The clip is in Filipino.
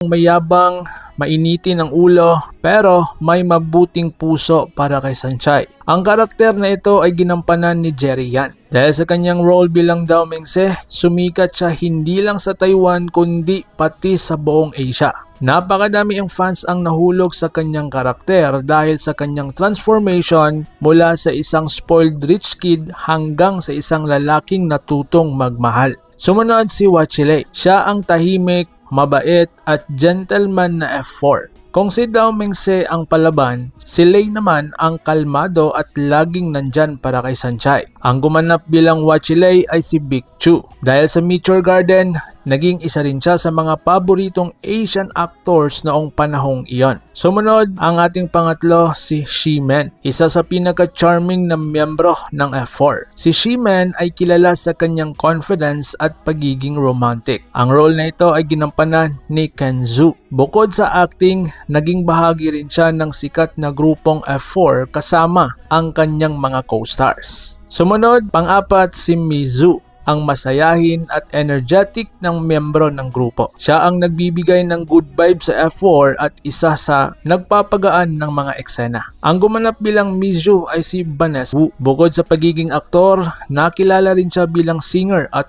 mayabang, mainitin ang ulo, pero may mabuting puso para kay Sanchay. Ang karakter na ito ay ginampanan ni Jerry Yan. Dahil sa kanyang role bilang Dao Mengse, sumikat siya hindi lang sa Taiwan kundi pati sa buong Asia. Napakadami ang fans ang nahulog sa kanyang karakter dahil sa kanyang transformation mula sa isang spoiled rich kid hanggang sa isang lalaking natutong magmahal. Sumunod si Wachile. Siya ang tahimik, mabait at gentleman na F4. Kung si Dao Mengse ang palaban, si Lei naman ang kalmado at laging nandyan para kay Sanchay. Ang gumanap bilang Wachile ay si Big Chu. Dahil sa Meteor Garden, naging isa rin siya sa mga paboritong Asian actors noong panahong iyon. Sumunod, ang ating pangatlo, si Shimen. Isa sa pinaka-charming na miyembro ng F4. Si Shimen ay kilala sa kanyang confidence at pagiging romantic. Ang role na ito ay ginampanan ni Kenzu. Bukod sa acting, naging bahagi rin siya ng sikat na grupong F4 kasama ang kanyang mga co-stars. Sumunod, pang-apat si Mizu, ang masayahin at energetic ng miyembro ng grupo. Siya ang nagbibigay ng good vibes sa F4 at isa sa nagpapagaan ng mga eksena. Ang gumanap bilang Mizu ay si Vanessa Wu. Bukod sa pagiging aktor, nakilala rin siya bilang singer at